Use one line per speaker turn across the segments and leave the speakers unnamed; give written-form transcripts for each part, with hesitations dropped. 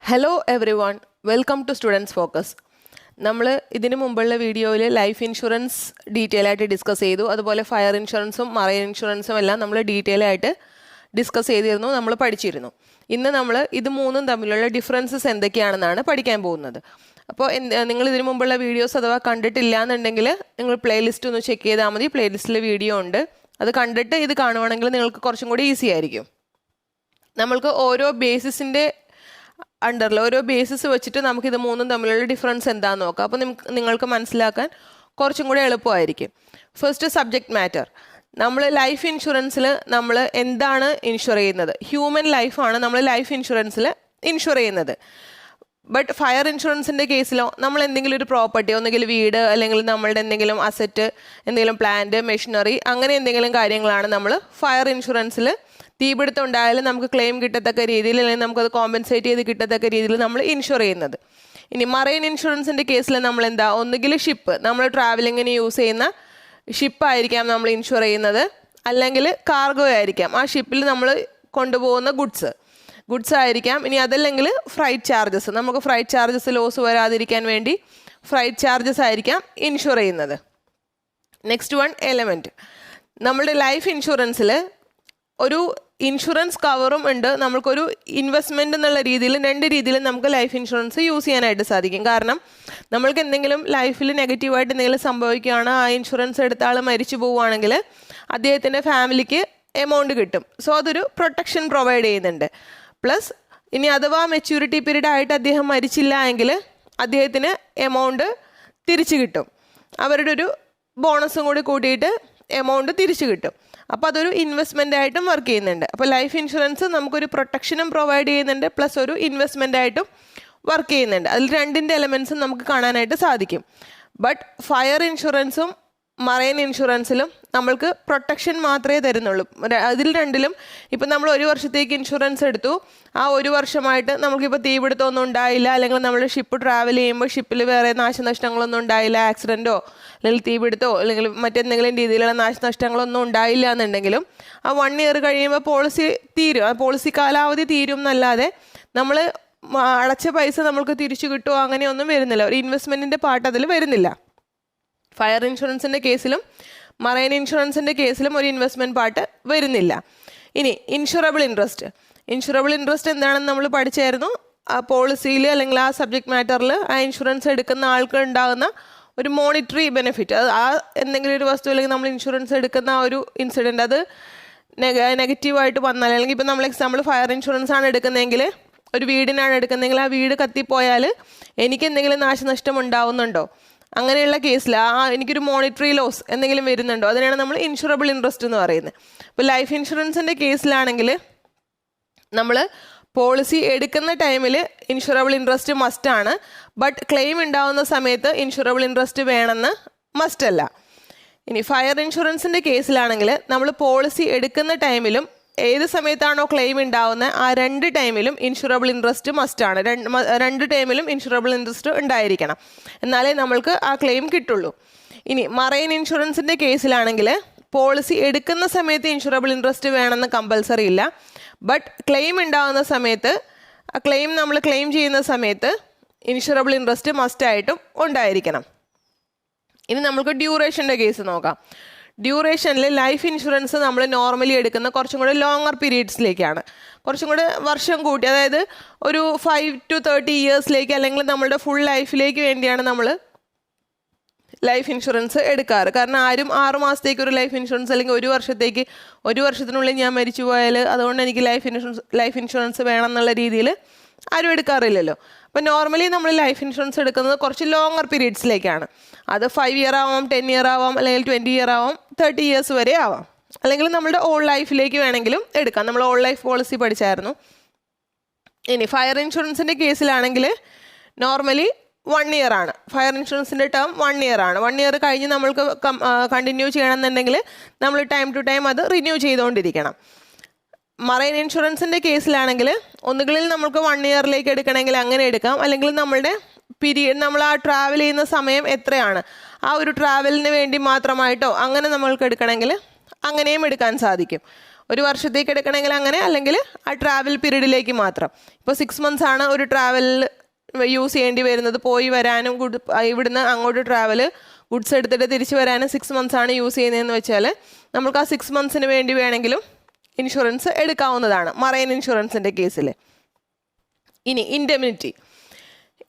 Hello everyone, welcome to students focus. നമ്മൾ ഇതിനു മുമ്പുള്ള വീഡിയോയിൽ ലൈഫ് ഇൻഷുറൻസ് ഡീറ്റെയിൽ ആയിട്ട് ഡിസ്കസ് ചെയ്തു. അതുപോലെ ഫയർ ഇൻഷുറൻസും മറൈൻ ഇൻഷുറൻസും എല്ലാം നമ്മൾ ഡീറ്റെയിൽ ആയിട്ട് ഡിസ്കസ് ചെയ്തിരുന്നു, നമ്മൾ പഠിച്ചിരുന്നു. ഇന്ന് നമ്മൾ ഇത് മൂന്നും തമ്മിലുള്ള ഡിഫറൻസസ് എന്തൊക്കെയാണെന്നാണ് പഠിക്കാൻ പോകുന്നത്. അപ്പോൾ നിങ്ങൾ ഇതിനു മുമ്പുള്ള വീഡിയോസ് അഥവാ കണ്ടിട്ടില്ല എന്നുണ്ടെങ്കിൽ നിങ്ങൾ പ്ലേലിസ്റ്റ് ഒന്ന് ചെക്ക് ചെയ്താൽ മതി. പ്ലേലിസ്റ്റിൽ വീഡിയോ ഉണ്ട്, അത് കണ്ടിട്ട് ഇത് കാണുവാണെങ്കിൽ നിങ്ങൾക്ക് കുറച്ചും കൂടി ഈസി ആയിരിക്കും. നമ്മൾക്ക് ഓരോ ബേസിസിൻ്റെ അണ്ടറിൽ ഓരോ ബേസിസ് വെച്ചിട്ട് നമുക്കിത് മൂന്നും തമ്മിലുള്ള ഡിഫറൻസ് എന്താണെന്ന് നോക്കാം. അപ്പോൾ നിങ്ങൾക്ക് മനസ്സിലാക്കാൻ കുറച്ചും കൂടി എളുപ്പമായിരിക്കും. First, subject matter. നമ്മൾ ലൈഫ് ഇൻഷുറൻസിൽ നമ്മൾ എന്താണ് ഇൻഷുർ ചെയ്യുന്നത്? ഹ്യൂമൻ ലൈഫാണ് നമ്മൾ ലൈഫ് ഇൻഷുറൻസിൽ ഇൻഷുർ ചെയ്യുന്നത്. ബട്ട് ഫയർ ഇൻഷുറൻസിൻ്റെ കേസിലോ നമ്മൾ എന്തെങ്കിലും ഒരു പ്രോപ്പർട്ടി, ഒന്നുകിൽ വീട് അല്ലെങ്കിൽ നമ്മളുടെ എന്തെങ്കിലും അസറ്റ്, എന്തെങ്കിലും പ്ലാന്റ്, മെഷീനറി, അങ്ങനെ എന്തെങ്കിലും കാര്യങ്ങളാണ് നമ്മൾ ഫയർ ഇൻഷുറൻസിൽ തീപിടുത്തം ഉണ്ടായാലും നമുക്ക് ക്ലെയിം കിട്ടത്തക്ക രീതിയിൽ അല്ലെങ്കിൽ നമുക്കത് കോമ്പൻസേറ്റ് ചെയ്ത് കിട്ടത്തക്ക രീതിയിൽ നമ്മൾ ഇൻഷുർ ചെയ്യുന്നത്. ഇനി മറൈൻ ഇൻഷുറൻസിൻ്റെ കേസിൽ നമ്മൾ എന്താ, ഒന്നുകിൽ ഷിപ്പ്, നമ്മൾ ട്രാവലിങ്ങിന് യൂസ് ചെയ്യുന്ന ഷിപ്പായിരിക്കാം നമ്മൾ ഇൻഷുർ ചെയ്യുന്നത്, അല്ലെങ്കിൽ കാർഗോ ആയിരിക്കാം, ആ ഷിപ്പിൽ നമ്മൾ കൊണ്ടുപോകുന്ന ഗുഡ്സ് ആയിരിക്കാം. ഇനി അതല്ലെങ്കിൽ ഫ്രൈറ്റ് ചാർജസ്, നമുക്ക് ഫ്രൈറ്റ് ചാർജസ് ലോസ് വരാതിരിക്കാൻ വേണ്ടി ഫ്രൈറ്റ് ചാർജസ് ആയിരിക്കാം ഇൻഷുർ ചെയ്യുന്നത്. Next one, element. നമ്മളുടെ ലൈഫ് ഇൻഷുറൻസിൽ ഒരു ഇൻഷുറൻസ് കവറും ഉണ്ട്, നമുക്കൊരു ഇൻവെസ്റ്റ്മെൻറ്റ് എന്നുള്ള രീതിയിൽ, രണ്ട് രീതിയിൽ നമുക്ക് ലൈഫ് ഇൻഷുറൻസ് യൂസ് ചെയ്യാനായിട്ട് സാധിക്കും. കാരണം നമ്മൾക്ക് എന്തെങ്കിലും ലൈഫിൽ നെഗറ്റീവായിട്ട് എന്തെങ്കിലും സംഭവിക്കുകയാണ്, ആ ഇൻഷുറൻസ് എടുത്ത ആൾ മരിച്ചു പോവുകയാണെങ്കിൽ അദ്ദേഹത്തിൻ്റെ ഫാമിലിക്ക് എമൗണ്ട് കിട്ടും. സോ അതൊരു പ്രൊട്ടക്ഷൻ പ്രൊവൈഡ് ചെയ്യുന്നുണ്ട്. പ്ലസ് ഇനി അഥവാ മെച്യൂരിറ്റി പീരീഡ് ആയിട്ട് അദ്ദേഹം മരിച്ചില്ല എങ്കിൽ അദ്ദേഹത്തിന് എമൗണ്ട് തിരിച്ചു കിട്ടും. അവരുടെ ഒരു ബോണസും കൂടി കൂട്ടിയിട്ട് എമൗണ്ട് തിരിച്ചു കിട്ടും. അപ്പോൾ അതൊരു ഇൻവെസ്റ്റ്മെൻ്റ് ആയിട്ടും വർക്ക് ചെയ്യുന്നുണ്ട്. അപ്പോൾ ലൈഫ് ഇൻഷുറൻസ് നമുക്കൊരു പ്രൊട്ടക്ഷനും പ്രൊവൈഡ് ചെയ്യുന്നുണ്ട്, പ്ലസ് ഒരു ഇൻവെസ്റ്റ്മെൻ്റ് ആയിട്ടും വർക്ക് ചെയ്യുന്നുണ്ട്. അതിൽ രണ്ടിൻ്റെ എലമെൻസും നമുക്ക് കാണാനായിട്ട് സാധിക്കും. ബട്ട് ഫയർ ഇൻഷുറൻസും മറൈൻ ഇൻഷുറൻസിലും നമ്മൾക്ക് പ്രൊട്ടക്ഷൻ മാത്രമേ തരുന്നുള്ളൂ. അതിൽ രണ്ടിലും ഇപ്പം നമ്മൾ ഒരു വർഷത്തേക്ക് ഇൻഷുറൻസ് എടുത്തു, ആ ഒരു വർഷമായിട്ട് നമുക്കിപ്പോൾ തീപിടുത്തമൊന്നും ഉണ്ടായില്ല, അല്ലെങ്കിൽ നമ്മൾ ഷിപ്പ് ട്രാവൽ ചെയ്യുമ്പോൾ ഷിപ്പിൽ വേറെ നാശനഷ്ടങ്ങളൊന്നും ഉണ്ടായില്ല, ആക്സിഡൻറ്റോ അല്ലെങ്കിൽ തീപിടുത്തോ അല്ലെങ്കിൽ മറ്റെന്തെങ്കിലും രീതിയിലുള്ള നാശനഷ്ടങ്ങളൊന്നും ഉണ്ടായില്ല എന്നുണ്ടെങ്കിലും ആ 1 ഇയർ കഴിയുമ്പോൾ പോളിസി തീരും. ആ പോളിസി കാലാവധി തീരും എന്നല്ലാതെ നമ്മൾ അടച്ച പൈസ നമ്മൾക്ക് തിരിച്ചു കിട്ടുമോ അങ്ങനെയൊന്നും വരുന്നില്ല. ഒരു ഇൻവെസ്റ്റ്മെൻറ്റിൻ്റെ പാർട്ട് അതിൽ വരുന്നില്ല. ഫയർ ഇൻഷുറൻസിൻ്റെ കേസിലും മറൈൻ ഇൻഷുറൻസിൻ്റെ കേസിലും ഒരു ഇൻവെസ്റ്റ്മെൻറ്റ് പാർട്ട് വരുന്നില്ല. ഇനി ഇൻഷുറബിൾ ഇൻട്രസ്റ്റ് എന്താണെന്ന് നമ്മൾ പഠിച്ചായിരുന്നു. ആ പോളിസിയിൽ അല്ലെങ്കിൽ ആ സബ്ജക്റ്റ് മാറ്ററിൽ ആ ഇൻഷുറൻസ് എടുക്കുന്ന ആൾക്ക് ഉണ്ടാകുന്ന ഒരു മോണിറ്ററി ബെനിഫിറ്റ്, അത് ആ എന്തെങ്കിലും ഒരു വസ്തു അല്ലെങ്കിൽ നമ്മൾ ഇൻഷുറൻസ് എടുക്കുന്ന ആ ഒരു ഇൻസിഡൻറ്റ് അത് നെഗറ്റീവായിട്ട് വന്നാൽ, അല്ലെങ്കിൽ ഇപ്പോൾ നമ്മൾ എക്സാമ്പിൾ ഫയർ ഇൻഷുറൻസ് ആണ് എടുക്കുന്നതെങ്കിൽ, ഒരു വീടിനാണ് എടുക്കുന്നതെങ്കിൽ ആ വീട് കത്തിപ്പോയാൽ എനിക്ക് എന്തെങ്കിലും നാശനഷ്ടം ഉണ്ടാവുന്നുണ്ടോ, അങ്ങനെയുള്ള കേസിൽ എനിക്കൊരു മോണിറ്ററി ലോസ് എന്തെങ്കിലും വരുന്നുണ്ടോ, അതിനാണ് നമ്മൾ ഇൻഷുറബിൾ ഇൻട്രസ്റ്റ് എന്ന് പറയുന്നത്. ഇപ്പോൾ ലൈഫ് ഇൻഷുറൻസിൻ്റെ കേസിലാണെങ്കിൽ നമ്മൾ പോളിസി എടുക്കുന്ന ടൈമിൽ ഇൻഷുറബിൾ ഇൻട്രസ്റ്റ് മസ്റ്റാണ്. ബട്ട് ക്ലെയിം ഉണ്ടാവുന്ന സമയത്ത് ഇൻഷുറബിൾ ഇൻട്രസ്റ്റ് വേണമെന്ന് മസ്റ്റല്ല. ഇനി ഫയർ ഇൻഷുറൻസിൻ്റെ കേസിലാണെങ്കിൽ നമ്മൾ പോളിസി എടുക്കുന്ന ടൈമിലും ഏത് സമയത്താണോ ക്ലെയിം ഉണ്ടാവുന്നത് ആ 2 ടൈമിലും ഇൻഷുറബിൾ ഇൻട്രസ്റ്റ് മസ്റ്റാണ്. 2 ടൈമിലും ഇൻഷുറബിൾ ഇൻട്രസ്റ്റ് ഉണ്ടായിരിക്കണം, എന്നാലേ നമ്മൾക്ക് ആ ക്ലെയിം കിട്ടുള്ളൂ. ഇനി മറൈൻ ഇൻഷുറൻസിൻ്റെ കേസിലാണെങ്കിൽ പോളിസി എടുക്കുന്ന സമയത്ത് ഇൻഷുറബിൾ ഇൻട്രസ്റ്റ് വേണമെന്ന് കമ്പൽസറി ഇല്ല. ബട്ട് ക്ലെയിം ഉണ്ടാകുന്ന സമയത്ത് ആ നമ്മൾ ക്ലെയിം ചെയ്യുന്ന സമയത്ത് ഇൻഷുറബിൾ ഇൻട്രസ്റ്റ് മസ്റ്റായിട്ടും ഉണ്ടായിരിക്കണം. ഇനി നമുക്ക് ഡ്യൂറേഷൻ്റെ കേസ് നോക്കാം. ഡ്യൂറേഷനിൽ ലൈഫ് ഇൻഷുറൻസ് നമ്മൾ നോർമലി എടുക്കുന്ന കുറച്ചും കൂടെ ലോങ്ങർ പീരീഡ്സിലേക്കാണ്, കുറച്ചും കൂടെ വർഷം കൂട്ടി, അതായത് ഒരു 5 to 30 ഇയേഴ്സിലേക്ക് അല്ലെങ്കിൽ നമ്മളുടെ ഫുൾ ലൈഫിലേക്ക് വേണ്ടിയാണ് നമ്മൾ ലൈഫ് ഇൻഷുറൻസ് എടുക്കാറ്. കാരണം ആരും 6 മാസത്തേക്ക് ഒരു ലൈഫ് ഇൻഷുറൻസ് അല്ലെങ്കിൽ ഒരു വർഷത്തിനുള്ളിൽ ഞാൻ മരിച്ചു പോയാൽ അതുകൊണ്ട് എനിക്ക് ലൈഫ് ഇൻഷുറൻസ് വേണം എന്നുള്ള രീതിയിൽ ആരും എടുക്കാറില്ലല്ലോ. അപ്പോൾ നോർമലി നമ്മൾ ലൈഫ് ഇൻഷുറൻസ് എടുക്കുന്നത് കുറച്ച് ലോങ്ങർ പീരീഡ്സിലേക്കാണ്. അത് 5 ഇയർ ആവാം, 10 ഇയർ ആവാം, അല്ലെങ്കിൽ 20 ഇയർ ആവാം, 30 ഇയേഴ്സ് വരെ ആവാം, അല്ലെങ്കിൽ നമ്മുടെ ഓൾ ലൈഫിലേക്ക് വേണമെങ്കിലും എടുക്കാം. നമ്മൾ ഓൾ ലൈഫ് പോളിസി പഠിച്ചായിരുന്നു. ഇനി ഫയർ ഇൻഷുറൻസിൻ്റെ കേസിലാണെങ്കിൽ നോർമലി 1 ഇയർ ആണ്. ഫയർ ഇൻഷുറൻസിൻ്റെ ടേം 1 ഇയർ ആണ്. 1 ഇയർ കഴിഞ്ഞ് നമ്മൾക്ക് കണ്ടിന്യൂ ചെയ്യണമെന്നുണ്ടെങ്കിൽ നമ്മൾ ടൈം ടു ടൈം അത് റിന്യൂ ചെയ്തുകൊണ്ടിരിക്കണം. മറൈൻ ഇൻഷുറൻസിൻ്റെ കേസിലാണെങ്കിൽ ഒന്നുകിൽ നമുക്ക് 1 ഇയറിലേക്ക് എടുക്കണമെങ്കിൽ അങ്ങനെ എടുക്കാം, അല്ലെങ്കിൽ നമ്മളുടെ നമ്മൾ ആ ട്രാവൽ ചെയ്യുന്ന സമയം എത്രയാണ് ആ ഒരു ട്രാവലിന് വേണ്ടി മാത്രമായിട്ടോ അങ്ങനെ നമ്മൾക്ക് എടുക്കണമെങ്കിൽ അങ്ങനെയും എടുക്കാൻ സാധിക്കും. ഒരു വർഷത്തേക്ക് എടുക്കണമെങ്കിൽ അങ്ങനെ, അല്ലെങ്കിൽ ആ ട്രാവൽ പീരീഡിലേക്ക് മാത്രം. ഇപ്പോൾ 6 months ആണ് ഒരു ട്രാവലിൽ യൂസ് ചെയ്യേണ്ടി വരുന്നത്. പോയി വരാനും ഇവിടുന്ന് അങ്ങോട്ട് ട്രാവൽ ഗുഡ്സ് എടുത്തിട്ട് തിരിച്ച് വരാനും 6 months ആണ് യൂസ് ചെയ്യുന്നതെന്ന് വെച്ചാൽ നമുക്ക് ആ 6 monthsന് വേണ്ടി വേണമെങ്കിലും ഇൻഷുറൻസ് എടുക്കാവുന്നതാണ് മറൈൻ ഇൻഷുറൻസിൻ്റെ കേസിൽ. ഇനി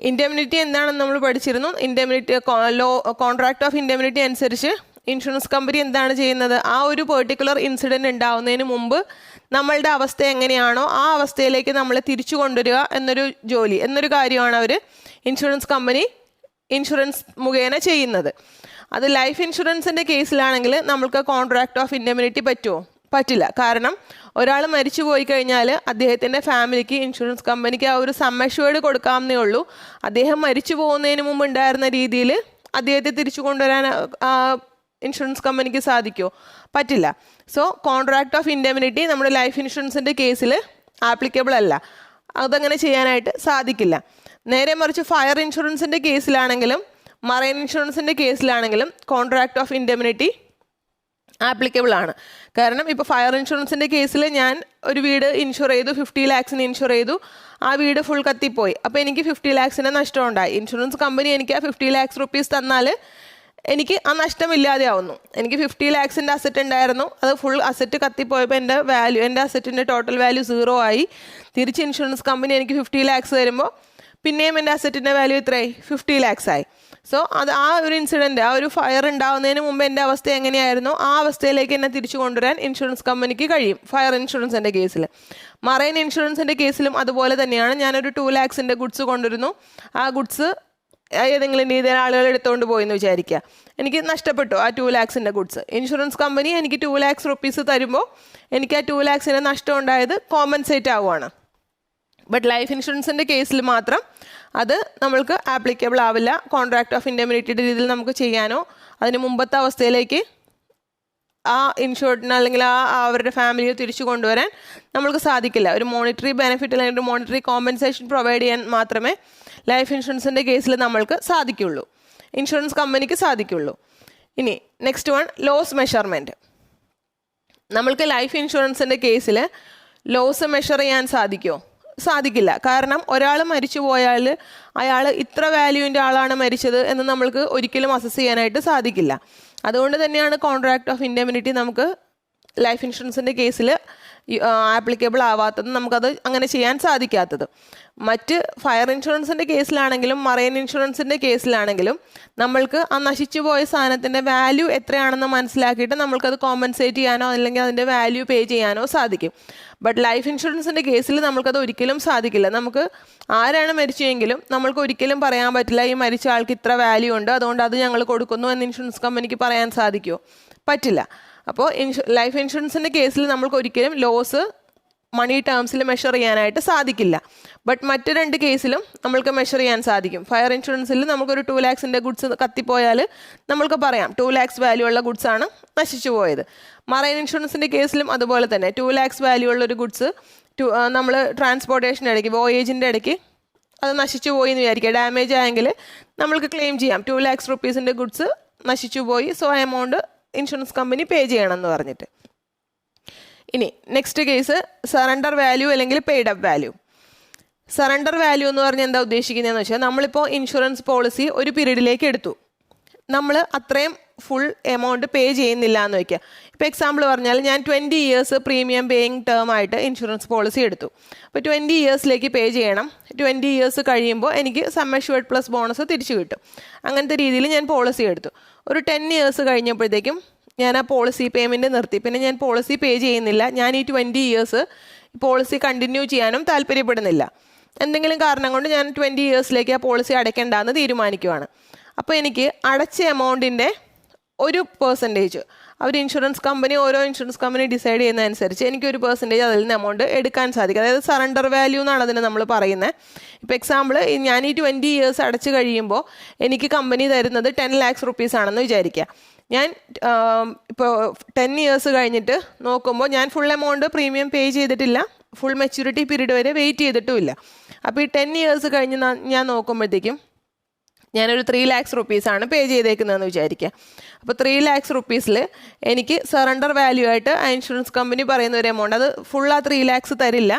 ഇൻഡെമിനിറ്റി എന്താണെന്ന് നമ്മൾ പഠിച്ചിരുന്നു. കോൺട്രാക്ട് ഓഫ് ഇൻഡെമിനിറ്റി അനുസരിച്ച് ഇൻഷുറൻസ് കമ്പനി എന്താണ് ചെയ്യുന്നത്, ആ ഒരു പെർട്ടിക്കുലർ ഇൻസിഡൻറ്റ് ഉണ്ടാവുന്നതിന് മുമ്പ് നമ്മളുടെ അവസ്ഥ എങ്ങനെയാണോ ആ അവസ്ഥയിലേക്ക് നമ്മളെ തിരിച്ചു കൊണ്ടുവരിക എന്നൊരു കാര്യമാണ് അവർ ഇൻഷുറൻസ് കമ്പനി ഇൻഷുറൻസ് മുഖേന ചെയ്യുന്നത്. അത് ലൈഫ് ഇൻഷുറൻസിൻ്റെ കേസിലാണെങ്കിൽ നമ്മൾക്ക് കോൺട്രാക്ട് ഓഫ് ഇൻഡെമിനിറ്റി പറ്റില്ല. കാരണം ഒരാൾ മരിച്ചു പോയി കഴിഞ്ഞാൽ അദ്ദേഹത്തിൻ്റെ ഫാമിലിക്ക് ഇൻഷുറൻസ് കമ്പനിക്ക് ആ ഒരു സം അഷ്വേർഡ് കൊടുക്കാമെന്നേ ഉള്ളൂ. അദ്ദേഹം മരിച്ചു പോകുന്നതിന് മുമ്പ് ഉണ്ടായിരുന്ന രീതിയിൽ അദ്ദേഹത്തെ തിരിച്ചു കൊണ്ടുവരാൻ ഇൻഷുറൻസ് കമ്പനിക്ക് സാധിക്കുമോ? പറ്റില്ല. സോ കോൺട്രാക്ട് ഓഫ് ഇൻഡെമിനിറ്റി നമ്മുടെ ലൈഫ് ഇൻഷുറൻസിൻ്റെ കേസിൽ ആപ്ലിക്കബിൾ അല്ല, അതങ്ങനെ ചെയ്യാനായിട്ട് സാധിക്കില്ല. നേരെ മറിച്ച് ഫയർ ഇൻഷുറൻസിൻ്റെ കേസിലാണെങ്കിലും മറൈൻ ഇൻഷുറൻസിൻ്റെ കേസിലാണെങ്കിലും കോൺട്രാക്ട് ഓഫ് ഇൻഡെമിനിറ്റി ആപ്ലിക്കബിൾ ആണ്. കാരണം ഇപ്പോൾ ഫയർ ഇൻഷുറൻസിൻ്റെ കേസിൽ ഞാൻ ഒരു വീട് ഇൻഷുർ ചെയ്തു, 50 lakhsന് ഇൻഷുർ ചെയ്തു, ആ വീട് ഫുൾ കത്തിപ്പോയി. അപ്പോൾ എനിക്ക് 50 lakhsന് നഷ്ടമുണ്ടായി. ഇൻഷുറൻസ് കമ്പനി എനിക്ക് ആ 50 lakhs rupees തന്നാൽ എനിക്ക് ആ നഷ്ടമില്ലാതെ ആവുന്നു. എനിക്ക് 50 lakhsൻ്റെ അസറ്റ് ഉണ്ടായിരുന്നു, അത് ഫുൾ അസറ്റ് കത്തിപ്പോയപ്പോൾ എൻ്റെ അസറ്റിൻ്റെ ടോട്ടൽ വാല്യൂ 0 ആയി. തിരിച്ച് ഇൻഷുറൻസ് കമ്പനി എനിക്ക് 50 lakhs തരുമ്പോൾ പിന്നെയും എൻ്റെ അസറ്റിൻ്റെ വാല്യൂ എത്രയായി? 50 lakhs ആയി. സോ അത് ആ ഒരു ഇൻസിഡൻറ്റ്, ആ ഒരു ഫയർ ഉണ്ടാവുന്നതിന് മുമ്പ് എൻ്റെ അവസ്ഥ എങ്ങനെയായിരുന്നു ആ അവസ്ഥയിലേക്ക് എന്നെ തിരിച്ചു കൊണ്ടുവരാൻ ഇൻഷുറൻസ് കമ്പനിക്ക് കഴിയും ഫയർ ഇൻഷുറൻസിൻ്റെ കേസിൽ. മറൈൻ ഇൻഷുറൻസിൻ്റെ കേസിലും അതുപോലെ തന്നെയാണ്. ഞാനൊരു 2 lakhsൻ്റെ ഗുഡ്സ് കൊണ്ടുവരുന്നു, ആ ഗുഡ്സ് ഏതെങ്കിലും രീതിയിൽ ആളുകൾ എടുത്തുകൊണ്ട് പോയി എന്ന് വിചാരിക്കുക, എനിക്ക് നഷ്ടപ്പെട്ടു ആ 2 lakhsൻ്റെ ഗുഡ്സ്. ഇൻഷുറൻസ് കമ്പനി എനിക്ക് 2 lakhs rupees തരുമ്പോൾ എനിക്ക് ആ 2 lakhsന് നഷ്ടം ഉണ്ടായത് കോമ്പൻസേറ്റ് ആവുകയാണ്. ബട്ട് ലൈഫ് ഇൻഷുറൻസിൻ്റെ കേസിൽ മാത്രം അത് നമ്മൾക്ക് ആപ്ലിക്കബിൾ ആവില്ല. കോൺട്രാക്ട് ഓഫ് ഇൻഡെമിനിറ്റിയുടെ രീതിയിൽ നമുക്ക് ചെയ്യാനോ അതിന് മുമ്പത്തെ അവസ്ഥയിലേക്ക് ആ ഇൻഷുർഡിന് അല്ലെങ്കിൽ അവരുടെ ഫാമിലിയെ തിരിച്ചു കൊണ്ടുവരാൻ നമ്മൾക്ക് സാധിക്കില്ല. ഒരു മോണിറ്ററി ബെനിഫിറ്റ് അല്ലെങ്കിൽ ഒരു മോണിറ്ററി കോമ്പൻസേഷൻ പ്രൊവൈഡ് ചെയ്യാൻ മാത്രമേ ലൈഫ് ഇൻഷുറൻസിൻ്റെ കേസിൽ നമ്മൾക്ക് സാധിക്കുള്ളൂ, ഇൻഷുറൻസ് കമ്പനിക്ക് സാധിക്കുള്ളൂ. ഇനി നെക്സ്റ്റ് വൺ, ലോസ് മെഷർമെൻറ്റ്. നമ്മൾക്ക് ലൈഫ് ഇൻഷുറൻസിൻ്റെ കേസിൽ ലോസ് മെഷർ ചെയ്യാൻ സാധിക്കില്ല. കാരണം ഒരാൾ മരിച്ചു പോയാൽ അയാൾ ഇത്ര വാല്യൂവിൻ്റെ ആളാണ് മരിച്ചത് എന്ന് നമ്മൾക്ക് ഒരിക്കലും അസസ് ചെയ്യാനായിട്ട് സാധിക്കില്ല. അതുകൊണ്ട് തന്നെയാണ് കോൺട്രാക്ട് ഓഫ് ഇൻഡെമിനിറ്റി നമുക്ക് ലൈഫ് ഇൻഷുറൻസിൻ്റെ കേസിൽ ആപ്ലിക്കബിൾ ആവാത്തത്, നമുക്കത് അങ്ങനെ ചെയ്യാൻ സാധിക്കാത്തത്. മറ്റ് ഫയർ ഇൻഷുറൻസിൻ്റെ കേസിലാണെങ്കിലും മറൈൻ ഇൻഷുറൻസിൻ്റെ കേസിലാണെങ്കിലും നമ്മൾക്ക് ആ നശിച്ചു പോയ സാധനത്തിൻ്റെ വാല്യൂ എത്രയാണെന്ന് മനസ്സിലാക്കിയിട്ട് നമ്മൾക്കത് കോമ്പൻസേറ്റ് ചെയ്യാനോ അല്ലെങ്കിൽ അതിൻ്റെ വാല്യൂ പേ ചെയ്യാനോ സാധിക്കും. ബട്ട് ലൈഫ് ഇൻഷുറൻസിൻ്റെ കേസിൽ നമ്മൾക്കത് ഒരിക്കലും സാധിക്കില്ല. നമുക്ക് ആരാണ് മരിച്ചെങ്കിലും നമ്മൾക്ക് ഒരിക്കലും പറയാൻ പറ്റില്ല ഈ മരിച്ച ആൾക്ക് ഇത്ര വാല്യൂ ഉണ്ട് അതുകൊണ്ട് അത് ഞങ്ങൾ കൊടുക്കുന്നു എന്ന് ഇൻഷുറൻസ് കമ്പനിക്ക് പറയാൻ സാധിക്കുമോ? പറ്റില്ല. അപ്പോൾ ലൈഫ് ഇൻഷുറൻസിൻ്റെ കേസിൽ നമ്മൾക്ക് ഒരിക്കലും ലോസ് മണി ടേംസിൽ മെഷർ ചെയ്യാനായിട്ട് സാധിക്കില്ല. ബട്ട് മറ്റ് 2 കേസിലും നമ്മൾക്ക് മെഷർ ചെയ്യാൻ സാധിക്കും. ഫയർ ഇൻഷുറൻസിൽ നമുക്കൊരു 2 lakhsൻ്റെ ഗുഡ്സ് കത്തിപ്പോയാൽ നമ്മൾക്ക് പറയാം 2 lakhs വാല്യൂ ഉള്ള ഗുഡ്സാണ് നശിച്ചു പോയത്. മറൈൻ ഇൻഷുറൻസിൻ്റെ കേസിലും അതുപോലെ തന്നെ 2 lakhs വാല്യൂ ഉള്ളൊരു ഗുഡ്സ് നമ്മൾ ട്രാൻസ്പോർട്ടേഷൻ്റെ ഇടയ്ക്ക് വോയേജിൻ്റെ ഇടയ്ക്ക് അത് നശിച്ചു പോയി എന്ന് വിചാരിക്കുക, ഡാമേജ് ആയെങ്കിൽ നമ്മൾക്ക് ക്ലെയിം ചെയ്യാം 2 lakhs rupeesൻ്റെ ഗുഡ്സ് നശിച്ചു പോയി, സോ ആ എമൗണ്ട് ഇൻഷുറൻസ് കമ്പനി പേ ചെയ്യണമെന്ന് പറഞ്ഞിട്ട്. ഇനി നെക്സ്റ്റ് കേസ് സറണ്ടർ വാല്യൂ അല്ലെങ്കിൽ paid up value. Surrender value എന്ന് പറഞ്ഞാൽ എന്താ ഉദ്ദേശിക്കുന്നതെന്ന് വെച്ചാൽ നമ്മളിപ്പോൾ ഇൻഷുറൻസ് പോളിസി ഒരു പീരീഡിലേക്ക് എടുത്തു, നമ്മൾ അത്രയും ഫുൾ എമൗണ്ട് പേ ചെയ്യുന്നില്ല എന്ന് വയ്ക്കുക. ഇപ്പോൾ എക്സാമ്പിൾ പറഞ്ഞാൽ ഞാൻ 20 years പ്രീമിയം പേയിങ് ടേം ആയിട്ട് ഇൻഷുറൻസ് പോളിസി എടുത്തു. അപ്പോൾ 20 yearsലേക്ക് പേ ചെയ്യണം. 20 years കഴിയുമ്പോൾ എനിക്ക് സം അഷ്വേർഡ് പ്ലസ് ബോണസ് തിരിച്ചു കിട്ടും. അങ്ങനത്തെ രീതിയിൽ ഞാൻ പോളിസി എടുത്തു. ഒരു 10 years കഴിഞ്ഞപ്പോഴത്തേക്കും ഞാൻ ആ പോളിസി പേയ്മെൻറ്റ് നിർത്തി. പിന്നെ ഞാൻ പോളിസി പേ ചെയ്യുന്നില്ല. ഞാൻ ഈ 20 years പോളിസി കണ്ടിന്യൂ ചെയ്യാനും താല്പര്യപ്പെടുന്നില്ല. എന്തെങ്കിലും കാരണം കൊണ്ട് ഞാൻ 20 yearsലേക്ക് ആ പോളിസി അടയ്ക്കേണ്ടെന്ന് തീരുമാനിക്കുവാണ്. അപ്പോൾ എനിക്ക് അടച്ച എമൗണ്ടിൻ്റെ ഒരു പെർസെൻറ്റേജ് അവർ ഓരോ ഇൻഷുറൻസ് കമ്പനി ഡിസൈഡ് ചെയ്യുന്നതനുസരിച്ച് എനിക്കൊരു പെർസെൻറ്റേജ് അതിൽ നിന്ന് എമൗണ്ട് എടുക്കാൻ സാധിക്കും. അതായത് സറണ്ടർ വാല്യൂ എന്നാണ് അതിന് നമ്മൾ പറയുന്നത്. ഇപ്പോൾ എക്സാമ്പിൾ ഞാൻ ഈ 20 years അടച്ച് കഴിയുമ്പോൾ എനിക്ക് കമ്പനി തരുന്നത് 10 lakhs rupees ആണെന്ന് വിചാരിക്കുക. ഞാൻ ഇപ്പോൾ 10 years കഴിഞ്ഞിട്ട് നോക്കുമ്പോൾ ഞാൻ ഫുൾ എമൗണ്ട് പ്രീമിയം പേ ചെയ്തിട്ടില്ല, ഫുൾ മെച്യൂരിറ്റി പീരീഡ് വരെ വെയിറ്റ് ചെയ്തിട്ടുമില്ല. അപ്പോൾ ഈ 10 years കഴിഞ്ഞ് ഞാൻ നോക്കുമ്പോഴത്തേക്കും ഞാനൊരു 3 lakhs റുപ്പീസാണ് പേ ചെയ്തേക്കുന്നതെന്ന് വിചാരിക്കുക. അപ്പോൾ 3 lakhs റുപ്പീസിൽ എനിക്ക് സറണ്ടർ വാല്യൂ ആയിട്ട് ആ ഇൻഷുറൻസ് കമ്പനി പറയുന്ന ഒരു എമൗണ്ട്, അത് ഫുൾ ആ 3 lakhs തരില്ല,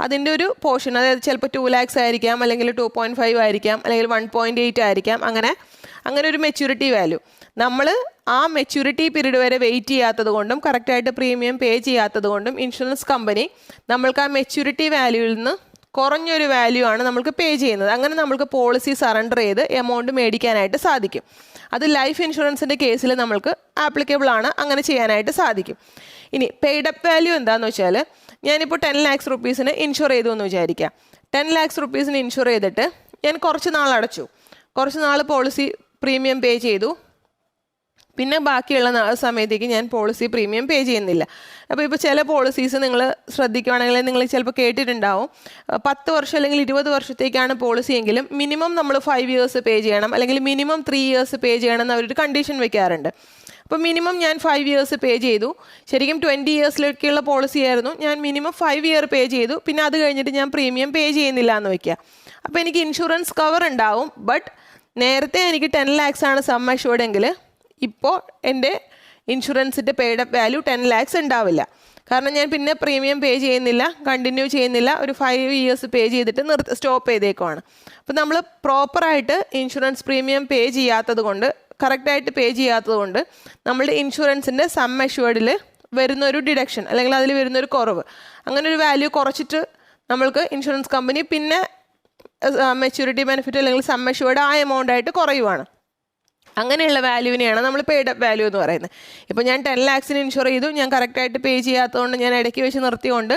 അതിൻ്റെ ഒരു പോർഷൻ, അതായത് ചിലപ്പോൾ 2 lakhs ആയിരിക്കാം, അല്ലെങ്കിൽ 2.5 ആയിരിക്കാം, അല്ലെങ്കിൽ 1.8 ആയിരിക്കാം, അങ്ങനെ ഒരു മെച്യൂരിറ്റി വാല്യൂ. നമ്മൾ ആ മെച്യൂരിറ്റി പീരീഡ് വരെ വെയിറ്റ് ചെയ്യാത്തത് കൊണ്ടും കറക്റ്റായിട്ട് പ്രീമിയം പേ ചെയ്യാത്തത് കൊണ്ടും ഇൻഷുറൻസ് കമ്പനി നമ്മൾക്ക് ആ മെച്യൂരിറ്റി വാല്യൂവിൽ നിന്ന് കുറഞ്ഞൊരു വാല്യൂ ആണ് നമ്മൾക്ക് പേ ചെയ്യുന്നത്. അങ്ങനെ നമ്മൾക്ക് പോളിസി സറണ്ടർ ചെയ്ത് എമൗണ്ട് മേടിക്കാനായിട്ട് സാധിക്കും. അത് ലൈഫ് ഇൻഷുറൻസിൻ്റെ കേസിൽ നമ്മൾക്ക് ആപ്ലിക്കബിൾ ആണ്, അങ്ങനെ ചെയ്യാനായിട്ട് സാധിക്കും. ഇനി പെയ്ഡ് അപ്പ് വാല്യൂ എന്താണെന്ന് വെച്ചാൽ, ഞാനിപ്പോൾ 10 lakhs റുപ്പീസിന് ഇൻഷുർ ചെയ്തു എന്ന് വിചാരിക്കാം. 10 lakhs റുപ്പീസിന് ഇൻഷുർ ചെയ്തിട്ട് ഞാൻ കുറച്ച് നാൾ അടച്ചു, കുറച്ച് നാൾ പോളിസി പ്രീമിയം പേ ചെയ്തു, പിന്നെ ബാക്കിയുള്ള സമയത്തേക്ക് ഞാൻ പോളിസി പ്രീമിയം പേ ചെയ്യുന്നില്ല. അപ്പോൾ ഇപ്പോൾ ചില പോളിസീസ് നിങ്ങൾ ശ്രദ്ധിക്കുകയാണെങ്കിൽ നിങ്ങൾ ചിലപ്പോൾ കേട്ടിട്ടുണ്ടാവും, 10 വർഷം അല്ലെങ്കിൽ 20 വർഷത്തേക്കാണ് പോളിസി എങ്കിലും മിനിമം നമ്മൾ 5 years പേ ചെയ്യണം, അല്ലെങ്കിൽ മിനിമം 3 years പേ ചെയ്യണം എന്ന് അവരൊരു കണ്ടീഷൻ വെക്കാറുണ്ട്. അപ്പോൾ മിനിമം ഞാൻ 5 years പേ ചെയ്തു, ശരിക്കും 20 yearsലേക്കുള്ള പോളിസി ആയിരുന്നു, ഞാൻ മിനിമം 5 year പേ ചെയ്തു, പിന്നെ അത് കഴിഞ്ഞിട്ട് ഞാൻ പ്രീമിയം പേ ചെയ്യുന്നില്ല എന്ന് വയ്ക്കുക. അപ്പോൾ എനിക്ക് ഇൻഷുറൻസ് കവർ ഉണ്ടാവും, ബട്ട് നേരത്തെ എനിക്ക് 10 lakhs ആണ് സം അഷ്യൂർഡ് എങ്കിൽ ഇപ്പോൾ എൻ്റെ ഇൻഷുറൻസിൻ്റെ പെയ്ഡ് അപ്പ് വാല്യൂ 10 lakhs ഉണ്ടാവില്ല. കാരണം ഞാൻ പിന്നെ പ്രീമിയം പേ ചെയ്യുന്നില്ല, കണ്ടിന്യൂ ചെയ്യുന്നില്ല, ഒരു 5 years പേ ചെയ്തിട്ട് സ്റ്റോപ്പ് ചെയ്തേക്കുവാണ്. അപ്പോൾ നമ്മൾ പ്രോപ്പറായിട്ട് ഇൻഷുറൻസ് പ്രീമിയം പേ ചെയ്യാത്തത് കൊണ്ട്, കറക്റ്റായിട്ട് പേ ചെയ്യാത്തത് കൊണ്ട് നമ്മളുടെ ഇൻഷുറൻസിൻ്റെ സം അഷ്യൂർഡിൽ വരുന്നൊരു ഡിഡക്ഷൻ, അല്ലെങ്കിൽ അതിൽ വരുന്നൊരു കുറവ്, അങ്ങനെ ഒരു വാല്യൂ കുറച്ചിട്ട് നമ്മൾക്ക് ഇൻഷുറൻസ് കമ്പനി പിന്നെ മെച്യൂരിറ്റി ബെനിഫിറ്റ് അല്ലെങ്കിൽ സം അഷ്യൂർഡ് ആ എമൗണ്ട് ആയിട്ട് കുറയുവാണ്. അങ്ങനെയുള്ള വാല്യൂവിനെയാണ് നമ്മൾ പെയ്ഡ് അപ്പ് വാല്യൂ എന്ന് പറയുന്നത്. ഇപ്പോൾ ഞാൻ 10 lakhsന് ഇൻഷുർ ചെയ്തു, ഞാൻ കറക്റ്റായിട്ട് പേ ചെയ്യാത്തതുകൊണ്ട് ഞാൻ ഇടയ്ക്ക് വെച്ച് നിർത്തിക്കൊണ്ട്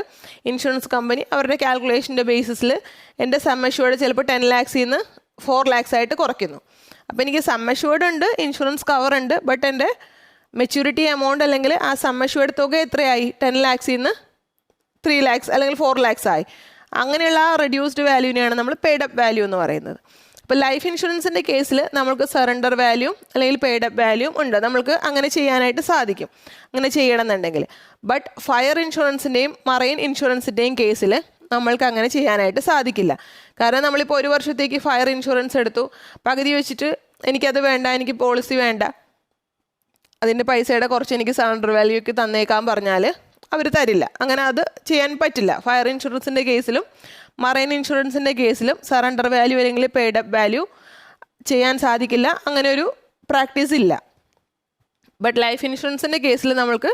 ഇൻഷുറൻസ് കമ്പനി അവരുടെ കാൽക്കുലേഷൻ്റെ ബേസിസിൽ എൻ്റെ സം അഷ്യൂർഡ് ചിലപ്പോൾ 10 lakhsൽ നിന്ന് 4 lakhs ആയിട്ട് കുറയ്ക്കുന്നു. അപ്പോൾ എനിക്ക് സം അഷ്യൂർഡ് ഉണ്ട്, ഇൻഷുറൻസ് കവർ ഉണ്ട്, ബട്ട് എൻ്റെ മെച്യൂരിറ്റി എമൗണ്ട് അല്ലെങ്കിൽ ആ സം അഷ്യൂർഡ് തുക എത്രയായി, 10 lakhsൽ നിന്ന് 3 lakhs അല്ലെങ്കിൽ 4 lakhs ആയി. അങ്ങനെയുള്ള ആ റെഡ്യൂസ്ഡ് വാല്യൂവിനെയാണ് നമ്മൾ പെയ്ഡ് അപ്പ് വാല്യൂ എന്ന് പറയുന്നത്. അപ്പോൾ ലൈഫ് ഇൻഷുറൻസിൻ്റെ കേസിൽ നമ്മൾക്ക് സറണ്ടർ വാല്യൂ അല്ലെങ്കിൽ പെയ്ഡ് അപ്പ് വാല്യൂ ഉണ്ട്, നമ്മൾക്ക് അങ്ങനെ ചെയ്യാനായിട്ട് സാധിക്കും, അങ്ങനെ ചെയ്യണമെന്നുണ്ടെങ്കിൽ. ബട്ട് ഫയർ ഇൻഷുറൻസിൻ്റെയും മറൈൻ ഇൻഷുറൻസിൻ്റെയും കേസിൽ നമ്മൾക്ക് അങ്ങനെ ചെയ്യാനായിട്ട് സാധിക്കില്ല. കാരണം നമ്മളിപ്പോൾ 1 വർഷത്തേക്ക് ഫയർ ഇൻഷുറൻസ് എടുത്തു, പകുതി വെച്ചിട്ട് എനിക്കത് വേണ്ട, എനിക്ക് പോളിസി വേണ്ട, അതിൻ്റെ പൈസയുടെ കുറച്ച് എനിക്ക് സറണ്ടർ വാല്യൂക്ക് തന്നേക്കാൻ പറഞ്ഞാൽ അവർ തരില്ല. അങ്ങനെ അത് ചെയ്യാൻ പറ്റില്ല. ഫയർ ഇൻഷുറൻസിൻ്റെ കേസിലും മറൈൻ ഇൻഷുറൻസിൻ്റെ കേസിലും സറണ്ടർ വാല്യൂ അല്ലെങ്കിൽ പെയ്ഡ് അപ്പ് വാല്യൂ ചെയ്യാൻ സാധിക്കില്ല, അങ്ങനെ ഒരു പ്രാക്ടീസ് ഇല്ല. ബട്ട് ലൈഫ് ഇൻഷുറൻസിൻ്റെ കേസിൽ നമ്മൾക്ക്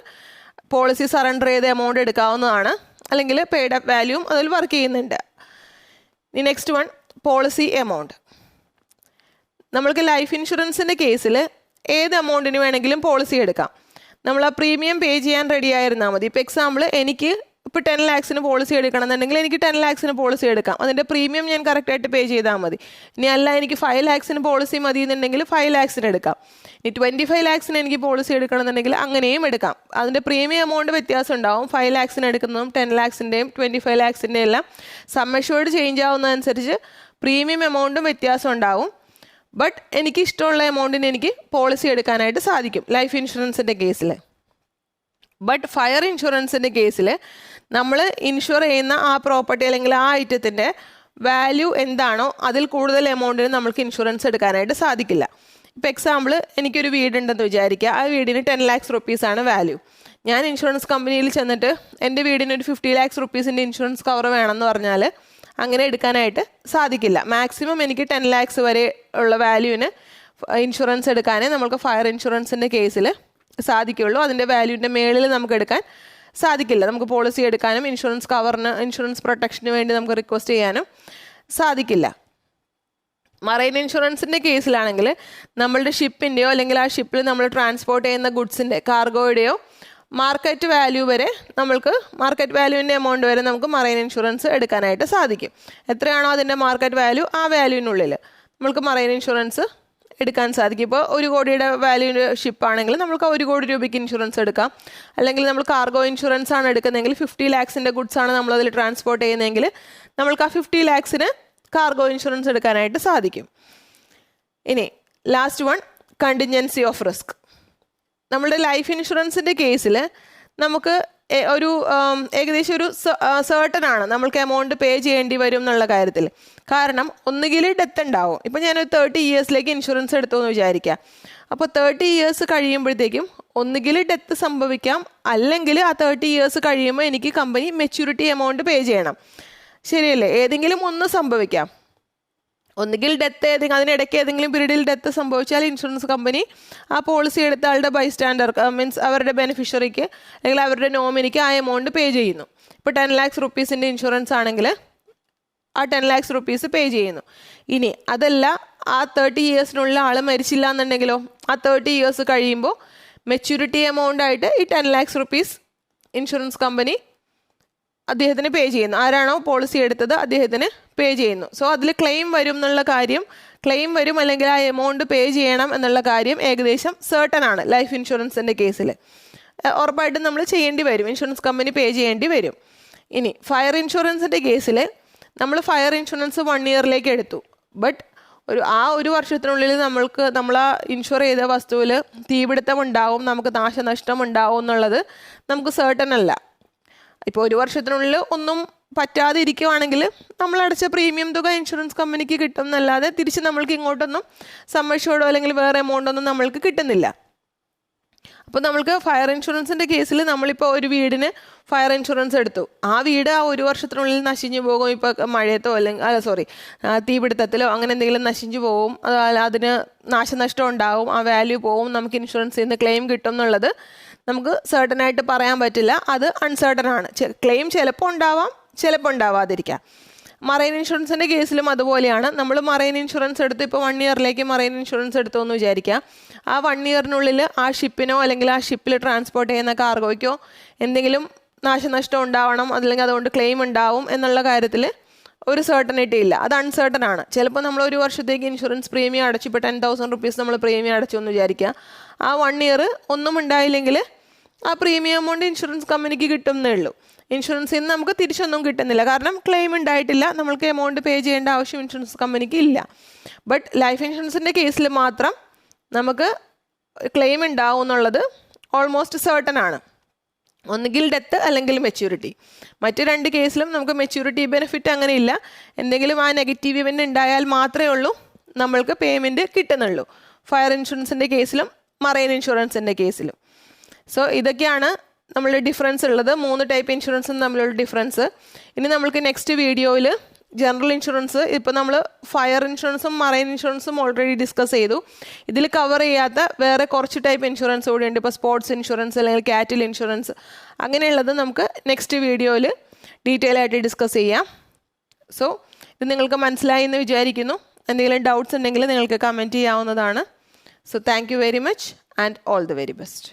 പോളിസി സറണ്ടർ ചെയ്ത് എമൗണ്ട് എടുക്കാവുന്നതാണ്, അല്ലെങ്കിൽ പെയ്ഡ് അപ്പ് വാല്യൂവും അതിൽ വർക്ക് ചെയ്യുന്നുണ്ട്. ഇനി നെക്സ്റ്റ് വൺ, പോളിസി എമൗണ്ട്. നമ്മൾക്ക് ലൈഫ് ഇൻഷുറൻസിൻ്റെ കേസിൽ ഏത് എമൗണ്ടിന് വേണമെങ്കിലും പോളിസി എടുക്കാം. നമ്മൾ ആ പ്രീമിയം പേ ചെയ്യാൻ റെഡി ആയിരുന്നാൽ മതി. ഇപ്പോൾ എക്സാമ്പിൾ എനിക്ക് ഇപ്പോൾ 10 lakhsന് പോളിസി എടുക്കണമെന്നുണ്ടെങ്കിൽ എനിക്ക് 10 lakhsന് പോളിസി എടുക്കാം, അതിൻ്റെ പ്രീമിയം ഞാൻ കറക്റ്റായിട്ട് പേ ചെയ്താൽ മതി. ഇനി അല്ല എനിക്ക് 5 lakhsന് പോളിസി മതി എന്നുണ്ടെങ്കിൽ 5 lakhsന് എടുക്കാം. ഇനി 25 lakhsന് എനിക്ക് പോളിസി എടുക്കണമെന്നുണ്ടെങ്കിൽ അങ്ങനെയും എടുക്കാം. അതിൻ്റെ പ്രീമിയം എമൗണ്ട് വ്യത്യാസം ഉണ്ടാവും. 5 lakhsന് എടുക്കുന്നതും 10 lakhsൻ്റെയും 25 lakhsൻ്റെയും എല്ലാം സം അഷ്യൂർഡ് ചേഞ്ച് ആവുന്നതനുസരിച്ച് പ്രീമിയം എമൗണ്ടും വ്യത്യാസം ഉണ്ടാവും. ബട്ട് എനിക്ക് ഇഷ്ടമുള്ള എമൗണ്ടിന് എനിക്ക് പോളിസി എടുക്കാനായിട്ട് സാധിക്കും ലൈഫ് ഇൻഷുറൻസിൻ്റെ കേസിൽ. ബട്ട് ഫയർ ഇൻഷുറൻസിൻ്റെ കേസിൽ നമ്മൾ ഇൻഷുർ ചെയ്യുന്ന ആ പ്രോപ്പർട്ടി അല്ലെങ്കിൽ ആ ഐറ്റത്തിൻ്റെ വാല്യൂ എന്താണോ അതിൽ കൂടുതൽ എമൗണ്ടിന് നമ്മൾക്ക് ഇൻഷുറൻസ് എടുക്കാനായിട്ട് സാധിക്കില്ല. ഇപ്പോൾ എക്സാമ്പിൾ എനിക്കൊരു വീടുണ്ടെന്ന് വിചാരിക്കുക, ആ വീടിന് 10 lakhs റുപ്പീസാണ് വാല്യൂ. ഞാൻ ഇൻഷുറൻസ് കമ്പനിയിൽ ചെന്നിട്ട് എൻ്റെ വീടിന് ഒരു 50 lakhs റുപ്പീസിൻ്റെ ഇൻഷുറൻസ് കവർ വേണമെന്ന് പറഞ്ഞാൽ അങ്ങനെ എടുക്കാനായിട്ട് സാധിക്കില്ല. മാക്സിമം എനിക്ക് 10 lakhs വരെ ഉള്ള വാല്യൂവിന് ഇൻഷുറൻസ് എടുക്കാനേ നമുക്ക് ഫയർ ഇൻഷുറൻസിൻ്റെ കേസിൽ സാധിക്കുള്ളൂ. അതിൻ്റെ വാല്യൂവിൻ്റെ മേളിൽ നമുക്ക് എടുക്കാൻ സാധിക്കില്ല. നമുക്ക് പോളിസി എടുക്കാനും ഇൻഷുറൻസ് കവറിന്, ഇൻഷുറൻസ് പ്രൊട്ടക്ഷന് വേണ്ടി നമുക്ക് റിക്വസ്റ്റ് ചെയ്യാനും സാധിക്കില്ല. മറൈൻ ഇൻഷുറൻസിൻ്റെ കേസിലാണെങ്കിൽ നമ്മളുടെ ഷിപ്പിൻ്റെയോ അല്ലെങ്കിൽ ആ ഷിപ്പിൽ നമ്മൾ ട്രാൻസ്പോർട്ട് ചെയ്യുന്ന ഗുഡ്സിൻ്റെ കാർഗോയുടെയോ മാർക്കറ്റ് വാല്യൂ വരെ നമ്മൾക്ക്, മാർക്കറ്റ് വാല്യൂവിൻ്റെ എമൗണ്ട് വരെ നമുക്ക് മറൈൻ ഇൻഷുറൻസ് എടുക്കാനായിട്ട് സാധിക്കും. എത്രയാണോ അതിൻ്റെ മാർക്കറ്റ് വാല്യൂ ആ വാല്യൂവിനുള്ളിൽ നമ്മൾക്ക് മറൈൻ ഇൻഷുറൻസ് എടുക്കാൻ സാധിക്കും. ഇപ്പോൾ 1 കോടിയുടെ വാല്യൂവിൻ്റെ ഷിപ്പാണെങ്കിൽ നമുക്ക് 1 കോടി രൂപയ്ക്ക് ഇൻഷുറൻസ് എടുക്കാം. അല്ലെങ്കിൽ നമ്മൾ കാർഗോ ഇൻഷുറൻസ് ആണ് എടുക്കുന്നതെങ്കിൽ 50 lakhsൻ്റെ ഗുഡ്സാണ് നമ്മളതിൽ ട്രാൻസ്പോർട്ട് ചെയ്യുന്നതെങ്കിൽ നമ്മൾക്ക് ആ 50 lakhsന് കാർഗോ ഇൻഷുറൻസ് എടുക്കാനായിട്ട് സാധിക്കും. ഇനി last one, contingency of risk. നമ്മളുടെ ലൈഫ് ഇൻഷുറൻസിൻ്റെ കേസിൽ നമുക്ക് ഒരു ഏകദേശം ഒരു സർട്ടൺ ആണ് നമ്മൾക്ക് എമൗണ്ട് പേ ചെയ്യേണ്ടി വരും എന്നുള്ള കാര്യത്തിൽ. കാരണം ഒന്നുകിൽ ഡെത്ത് ഉണ്ടാവും. ഇപ്പം ഞാനൊരു 30 ഇയേഴ്സിലേക്ക് ഇൻഷുറൻസ് എടുത്തു എന്ന് വിചാരിക്കുക. അപ്പോൾ 30 ഇയേഴ്സ് കഴിയുമ്പോഴത്തേക്കും ഒന്നുകിൽ ഡെത്ത് സംഭവിക്കാം, അല്ലെങ്കിൽ ആ 30 ഇയേഴ്സ് കഴിയുമ്പോൾ എനിക്ക് കമ്പനി മെച്യൂരിറ്റി എമൗണ്ട് പേ ചെയ്യണം. ശരിയല്ലേ? ഏതെങ്കിലും ഒന്ന് സംഭവിക്കാം. ഒന്നുകിൽ ഡെത്ത് അതിനിടയ്ക്ക് ഏതെങ്കിലും പീരീഡിൽ ഡെത്ത് സംഭവിച്ചാൽ ഇൻഷുറൻസ് കമ്പനി ആ പോളിസി എടുത്ത ആളുടെ ബൈസ്റ്റാൻഡർ മീൻസ് അവരുടെ ബെനിഫിഷ്യറിക്ക് അല്ലെങ്കിൽ അവരുടെ നോമിനിക്ക് ആ എമൗണ്ട് പേ ചെയ്യുന്നു. ഇപ്പോൾ 10 lakhs റുപ്പീസിൻ്റെ ഇൻഷുറൻസ് ആണെങ്കിൽ ആ 10 lakhs റുപ്പീസ് പേ ചെയ്യുന്നു. ഇനി അതല്ല, ആ 30 ഇയേഴ്സിനുള്ള ആൾ മരിച്ചില്ല എന്നുണ്ടെങ്കിലോ, ആ 30 ഇയേഴ്സ് കഴിയുമ്പോൾ മെച്യൂരിറ്റി എമൗണ്ട് ആയിട്ട് ഈ 10 lakhs റുപ്പീസ് ഇൻഷുറൻസ് കമ്പനി അദ്ദേഹത്തിന് പേ ചെയ്യുന്നു. ആരാണോ പോളിസി എടുത്തത് അദ്ദേഹത്തിന് പേ ചെയ്യുന്നു. സോ അതിൽ ക്ലെയിം വരും എന്നുള്ള കാര്യം, ക്ലെയിം വരും അല്ലെങ്കിൽ ആ എമൗണ്ട് പേ ചെയ്യണം എന്നുള്ള കാര്യം ഏകദേശം സർട്ടൺ ആണ്. ലൈഫ് ഇൻഷുറൻസിൻ്റെ കേസിൽ ഉറപ്പായിട്ടും നമ്മൾ ചെയ്യേണ്ടി വരും, ഇൻഷുറൻസ് കമ്പനി പേ ചെയ്യേണ്ടി വരും. ഇനി ഫയർ ഇൻഷുറൻസിൻ്റെ കേസിൽ നമ്മൾ ഫയർ ഇൻഷുറൻസ് 1 ഇയറിലേക്ക് എടുത്തു. ബട്ട് ഒരു വർഷത്തിനുള്ളിൽ നമ്മൾ ആ ഇൻഷുർ ചെയ്ത വസ്തുവിൽ തീപിടുത്തം ഉണ്ടാവും, നമുക്ക് നാശനഷ്ടം ഉണ്ടാവും എന്നുള്ളത് നമുക്ക് സർട്ടൺ അല്ല. ഇപ്പോൾ 1 വർഷത്തിനുള്ളിൽ ഒന്നും പറ്റാതെ ഇരിക്കുവാണെങ്കിൽ നമ്മൾ അടച്ച പ്രീമിയം തുക ഇൻഷുറൻസ് കമ്പനിക്ക് കിട്ടും എന്നല്ലാതെ തിരിച്ച് നമ്മൾക്ക് ഇങ്ങോട്ടൊന്നും സം അഷ്യൂർഡോ അല്ലെങ്കിൽ വേറെ എമൗണ്ടൊന്നും നമ്മൾക്ക് കിട്ടുന്നില്ല. അപ്പോൾ നമ്മൾക്ക് ഫയർ ഇൻഷുറൻസിൻ്റെ കേസിൽ നമ്മളിപ്പോൾ ഒരു വീടിന് ഫയർ ഇൻഷുറൻസ് എടുത്തു. ആ വീട് ആ 1 വർഷത്തിനുള്ളിൽ നശിഞ്ഞു പോകും. ഇപ്പോൾ മഴയത്തോ അല്ലെങ്കിൽ തീപിടുത്തത്തിലോ അങ്ങനെ എന്തെങ്കിലും നശിഞ്ഞു പോകും, അതിന് നാശനഷ്ടം ഉണ്ടാവും, ആ വാല്യൂ പോവും, നമുക്ക് ഇൻഷുറൻസിൽ നിന്ന് ക്ലെയിം കിട്ടും എന്നുള്ളത് നമുക്ക് സർട്ടനായിട്ട് പറയാൻ പറ്റില്ല. അത് അൺസർട്ടൺ ആണ്. ക്ലെയിം ചിലപ്പോൾ ഉണ്ടാവാം, ചിലപ്പോൾ ഉണ്ടാവാതിരിക്കാം. മറൈൻ ഇൻഷുറൻസിൻ്റെ കേസിലും അതുപോലെയാണ്. നമ്മൾ മറൈൻ ഇൻഷുറൻസ് എടുത്ത് ഇപ്പോൾ 1 ഇയറിലേക്ക് മറൈൻ ഇൻഷുറൻസ് എടുത്തു എന്ന് വിചാരിക്കുക. ആ 1 ഇയറിനുള്ളിൽ ആ ഷിപ്പിനോ അല്ലെങ്കിൽ ആ ഷിപ്പിൽ ട്രാൻസ്പോർട്ട് ചെയ്യുന്ന കാർഗോയ്ക്കോ എന്തെങ്കിലും നാശനഷ്ടം ഉണ്ടാവണം, അല്ലെങ്കിൽ അതുകൊണ്ട് ക്ലെയിം ഉണ്ടാവും എന്നുള്ള കാര്യത്തിൽ ഒരു സർട്ടനിറ്റി ഇല്ല. അത് അൺസർട്ടൺ ആണ്. ചിലപ്പോൾ നമ്മൾ 1 വർഷത്തേക്ക് ഇൻഷുറൻസ് പ്രീമിയം അടച്ചു, ഇപ്പോൾ 10,000 റുപ്പീസ് നമ്മൾ പ്രീമിയം അടച്ചു എന്ന് വിചാരിക്കുക. ആ 1 ഇയർ ഒന്നും ഉണ്ടായില്ലെങ്കിൽ ആ പ്രീമിയം എമൗണ്ട് ഇൻഷുറൻസ് കമ്പനിക്ക് കിട്ടുന്നേ ഉള്ളൂ. ഇൻഷുറൻസിൽ നിന്ന് നമുക്ക് തിരിച്ചൊന്നും കിട്ടുന്നില്ല, കാരണം ക്ലെയിം ഉണ്ടായിട്ടില്ല, നമ്മൾക്ക് എമൗണ്ട് പേ ചെയ്യേണ്ട ആവശ്യം ഇൻഷുറൻസ് കമ്പനിക്ക് ഇല്ല. ബട്ട് ലൈഫ് ഇൻഷുറൻസിൻ്റെ കേസിൽ മാത്രം നമുക്ക് ക്ലെയിം ഉണ്ടാവും എന്നുള്ളത് ഓൾമോസ്റ്റ് സർട്ടൺ ആണ്. ഒന്നുകിൽ ഡെത്ത് അല്ലെങ്കിൽ മെച്യൂരിറ്റി. മറ്റു 2 കേസിലും നമുക്ക് മെച്യൂരിറ്റി ബെനിഫിറ്റ് അങ്ങനെ ഇല്ല. എന്തെങ്കിലും ആ നെഗറ്റീവ് ഇവൻ്റ് ഉണ്ടായാൽ മാത്രമേ ഉള്ളൂ നമ്മൾക്ക് പേയ്മെൻറ്റ് കിട്ടുന്നുള്ളൂ, ഫയർ ഇൻഷുറൻസിൻ്റെ കേസിലും മറൈൻ ഇൻഷുറൻസിൻ്റെ കേസിലും. സോ ഇതൊക്കെയാണ് നമ്മളുടെ ഡിഫറൻസ് ഉള്ളത്, 3 ടൈപ്പ് ഇൻഷുറൻസും തമ്മിലുള്ള ഡിഫറൻസ്. ഇനി നമ്മൾക്ക് നെക്സ്റ്റ് വീഡിയോയിൽ ജനറൽ ഇൻഷുറൻസ്, ഇപ്പോൾ നമ്മൾ ഫയർ ഇൻഷുറൻസും മറൈൻ ഇൻഷുറൻസും ഓൾറെഡി ഡിസ്കസ് ചെയ്തു. ഇതിൽ കവർ ചെയ്യാത്ത വേറെ കുറച്ച് ടൈപ്പ് ഇൻഷുറൻസ് കൂടിയുണ്ട്. ഇപ്പോൾ സ്പോർട്സ് ഇൻഷുറൻസ് അല്ലെങ്കിൽ കാറ്റിൽ ഇൻഷുറൻസ്, അങ്ങനെയുള്ളത് നമുക്ക് നെക്സ്റ്റ് വീഡിയോയിൽ ഡീറ്റെയിൽ ആയിട്ട് ഡിസ്കസ് ചെയ്യാം. സോ ഇത് നിങ്ങൾക്ക് മനസ്സിലായി എന്ന് വിചാരിക്കുന്നു. എന്തെങ്കിലും ഡൗട്ട്സ് ഉണ്ടെങ്കിൽ നിങ്ങൾക്ക് കമൻറ്റ് ചെയ്യാവുന്നതാണ്. So thank you very much and all the very best.